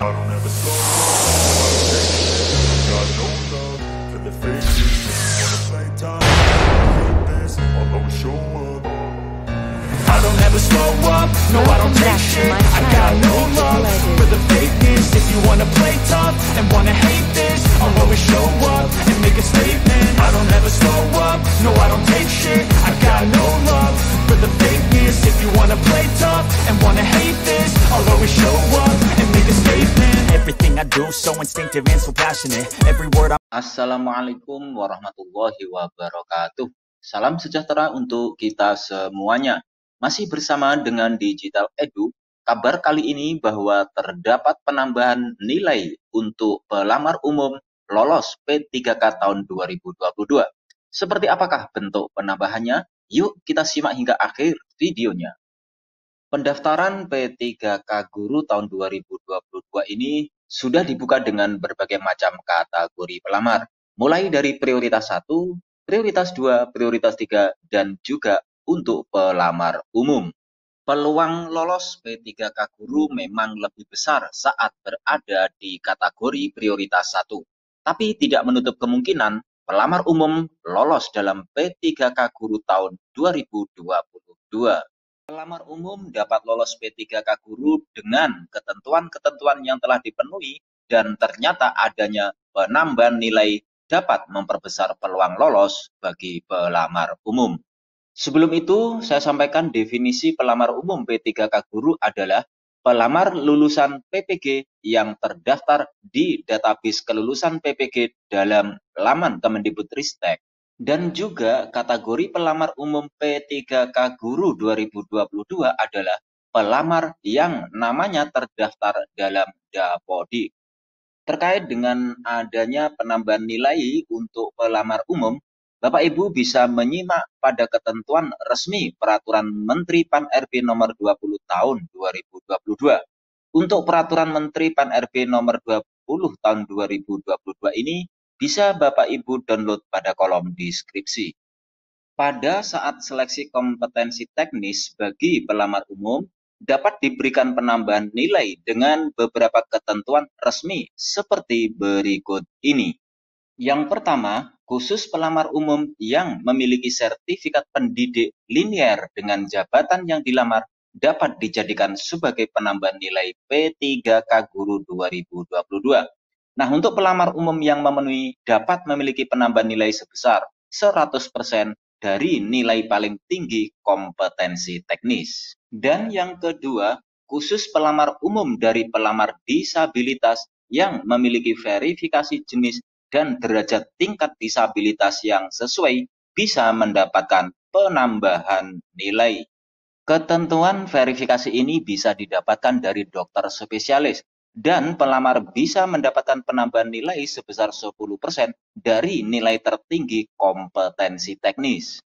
I don't ever slow up, got no love for the fakeness. If you wanna play tough, hate this, I'll always show up. I don't ever slow up, no I don't take shit. I got no love for the fakeness. If you wanna play tough and wanna hate this, I'll always show up and make a statement. I don't ever slow up, no I don't take shit. I got no love for the fakeness. If you wanna play tough and wanna hate this, I'll always show up and make a statement. Everything I do so instinctive and so passionate. Every word I Assalamualaikum warahmatullahi wabarakatuh. Salam sejahtera untuk kita semuanya. Masih bersama dengan Digital Edu. Kabar kali ini bahwa terdapat penambahan nilai untuk pelamar umum lolos P3K tahun 2022. Seperti apakah bentuk penambahannya? Yuk kita simak hingga akhir videonya. Pendaftaran P3K Guru tahun 2022 ini sudah dibuka dengan berbagai macam kategori pelamar, mulai dari prioritas 1, prioritas 2, prioritas 3, dan juga untuk pelamar umum. Peluang lolos P3K Guru memang lebih besar saat berada di kategori prioritas 1, tapi tidak menutup kemungkinan pelamar umum lolos dalam P3K Guru tahun 2022. Pelamar umum dapat lolos P3K Guru dengan ketentuan-ketentuan yang telah dipenuhi dan ternyata adanya penambahan nilai dapat memperbesar peluang lolos bagi pelamar umum. Sebelum itu, saya sampaikan definisi pelamar umum P3K Guru adalah pelamar lulusan PPG yang terdaftar di database kelulusan PPG dalam laman Kemendikbudristek. Dan juga kategori pelamar umum P3K Guru 2022 adalah pelamar yang namanya terdaftar dalam Dapodik. Terkait dengan adanya penambahan nilai untuk pelamar umum, Bapak Ibu bisa menyimak pada ketentuan resmi Peraturan Menteri Pan-RB Nomor 20 Tahun 2022. Untuk Peraturan Menteri Pan-RB Nomor 20 Tahun 2022 ini bisa Bapak Ibu download pada kolom deskripsi. Pada saat seleksi kompetensi teknis bagi pelamar umum, dapat diberikan penambahan nilai dengan beberapa ketentuan resmi seperti berikut ini. Yang pertama, khusus pelamar umum yang memiliki sertifikat pendidik linier dengan jabatan yang dilamar dapat dijadikan sebagai penambahan nilai P3K Guru 2022. Nah, untuk pelamar umum yang memenuhi dapat memiliki penambahan nilai sebesar 100% dari nilai paling tinggi kompetensi teknis. Dan yang kedua, khusus pelamar umum dari pelamar disabilitas yang memiliki verifikasi jenis dan derajat tingkat disabilitas yang sesuai bisa mendapatkan penambahan nilai. Ketentuan verifikasi ini bisa didapatkan dari dokter spesialis dan pelamar bisa mendapatkan penambahan nilai sebesar 10% dari nilai tertinggi kompetensi teknis.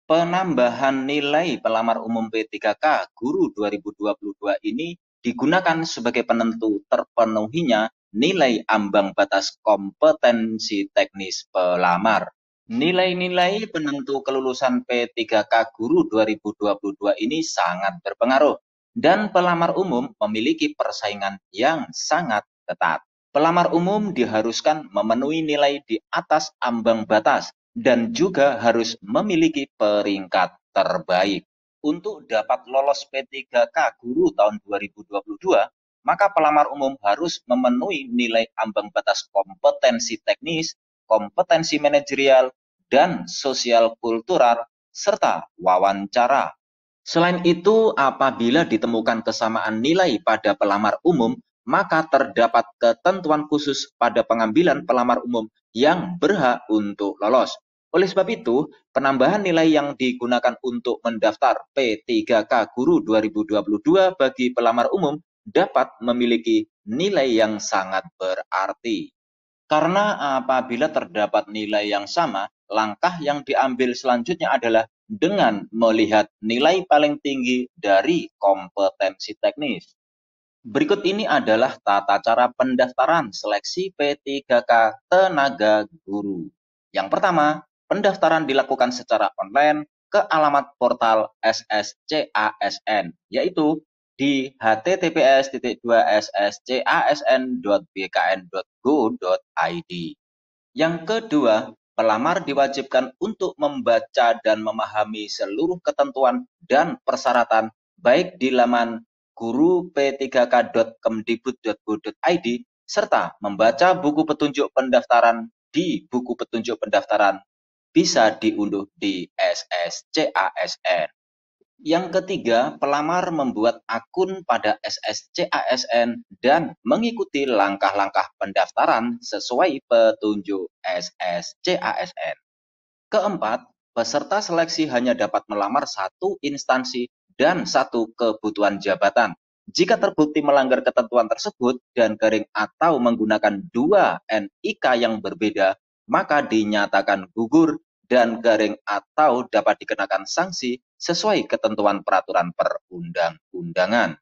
Penambahan nilai pelamar umum P3K Guru 2022 ini digunakan sebagai penentu terpenuhinya nilai ambang batas kompetensi teknis pelamar. Nilai-nilai penentu kelulusan P3K Guru 2022 ini sangat berpengaruh dan pelamar umum memiliki persaingan yang sangat ketat. Pelamar umum diharuskan memenuhi nilai di atas ambang batas dan juga harus memiliki peringkat terbaik. Untuk dapat lolos P3K Guru tahun 2022, maka pelamar umum harus memenuhi nilai ambang batas kompetensi teknis, kompetensi manajerial, dan sosial kultural, serta wawancara. Selain itu, apabila ditemukan kesamaan nilai pada pelamar umum, maka terdapat ketentuan khusus pada pengambilan pelamar umum yang berhak untuk lolos. Oleh sebab itu, penambahan nilai yang digunakan untuk mendaftar P3K Guru 2022 bagi pelamar umum dapat memiliki nilai yang sangat berarti. Karena apabila terdapat nilai yang sama, langkah yang diambil selanjutnya adalah dengan melihat nilai paling tinggi dari kompetensi teknis. Berikut ini adalah tata cara pendaftaran seleksi P3K tenaga guru. Yang pertama, pendaftaran dilakukan secara online ke alamat portal SSCASN, yaitu di https://sscasn.bkn.go.id. Yang kedua, pelamar diwajibkan untuk membaca dan memahami seluruh ketentuan dan persyaratan baik di laman guru-p3k.kemdikbud.go.id serta membaca buku petunjuk pendaftaran di buku petunjuk pendaftaran bisa diunduh di SSCASN. Yang ketiga, pelamar membuat akun pada SSCASN dan mengikuti langkah-langkah pendaftaran sesuai petunjuk SSCASN. Keempat, peserta seleksi hanya dapat melamar satu instansi dan satu kebutuhan jabatan. Jika terbukti melanggar ketentuan tersebut dan garing atau menggunakan dua NIK yang berbeda, maka dinyatakan gugur dan garing atau dapat dikenakan sanksi sesuai ketentuan peraturan perundang-undangan.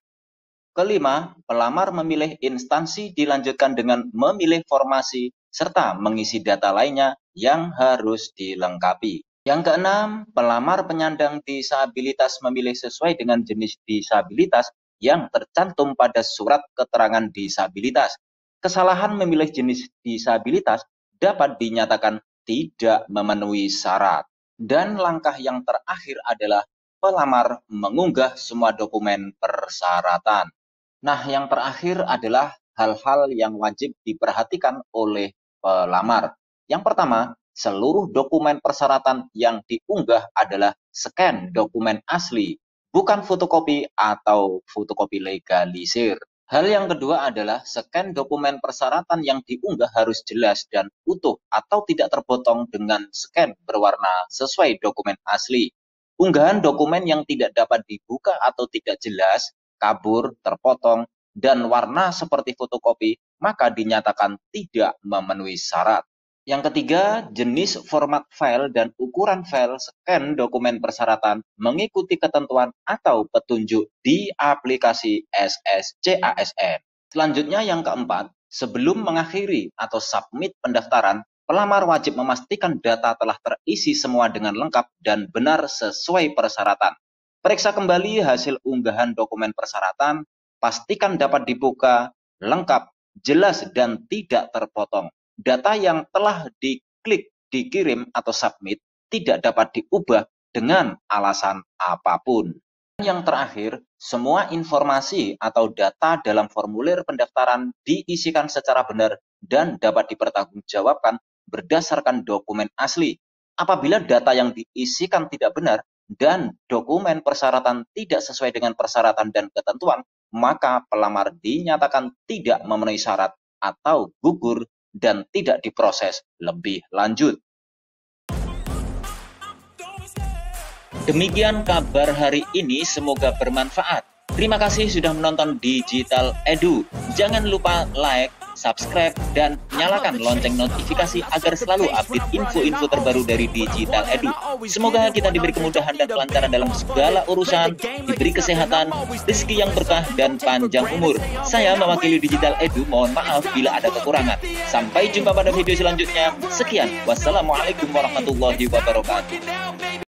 Kelima, pelamar memilih instansi dilanjutkan dengan memilih formasi serta mengisi data lainnya yang harus dilengkapi. Yang keenam, pelamar penyandang disabilitas memilih sesuai dengan jenis disabilitas yang tercantum pada surat keterangan disabilitas. Kesalahan memilih jenis disabilitas dapat dinyatakan tidak memenuhi syarat. Dan langkah yang terakhir adalah pelamar mengunggah semua dokumen persyaratan. Nah, yang terakhir adalah hal-hal yang wajib diperhatikan oleh pelamar. Yang pertama, seluruh dokumen persyaratan yang diunggah adalah scan dokumen asli, bukan fotokopi atau fotokopi legalisir. Hal yang kedua adalah scan dokumen persyaratan yang diunggah harus jelas dan utuh atau tidak terpotong dengan scan berwarna sesuai dokumen asli. Unggahan dokumen yang tidak dapat dibuka atau tidak jelas, kabur, terpotong, dan warna seperti fotokopi, maka dinyatakan tidak memenuhi syarat. Yang ketiga, jenis format file dan ukuran file scan dokumen persyaratan mengikuti ketentuan atau petunjuk di aplikasi SSCASN. Selanjutnya yang keempat, sebelum mengakhiri atau submit pendaftaran, pelamar wajib memastikan data telah terisi semua dengan lengkap dan benar sesuai persyaratan. Periksa kembali hasil unggahan dokumen persyaratan, pastikan dapat dibuka, lengkap, jelas, dan tidak terpotong. Data yang telah diklik, dikirim, atau submit tidak dapat diubah dengan alasan apapun. Yang terakhir, semua informasi atau data dalam formulir pendaftaran diisikan secara benar dan dapat dipertanggungjawabkan berdasarkan dokumen asli. Apabila data yang diisikan tidak benar dan dokumen persyaratan tidak sesuai dengan persyaratan dan ketentuan, maka pelamar dinyatakan tidak memenuhi syarat atau gugur dan tidak diproses lebih lanjut. Demikian kabar hari ini, semoga bermanfaat. Terima kasih sudah menonton Digital Edu. Jangan lupa like, subscribe, dan nyalakan lonceng notifikasi agar selalu update info-info terbaru dari Digital Edu. Semoga kita diberi kemudahan dan kelancaran dalam segala urusan, diberi kesehatan, rezeki yang berkah, dan panjang umur. Saya mewakili Digital Edu, mohon maaf bila ada kekurangan. Sampai jumpa pada video selanjutnya. Sekian, wassalamualaikum warahmatullahi wabarakatuh.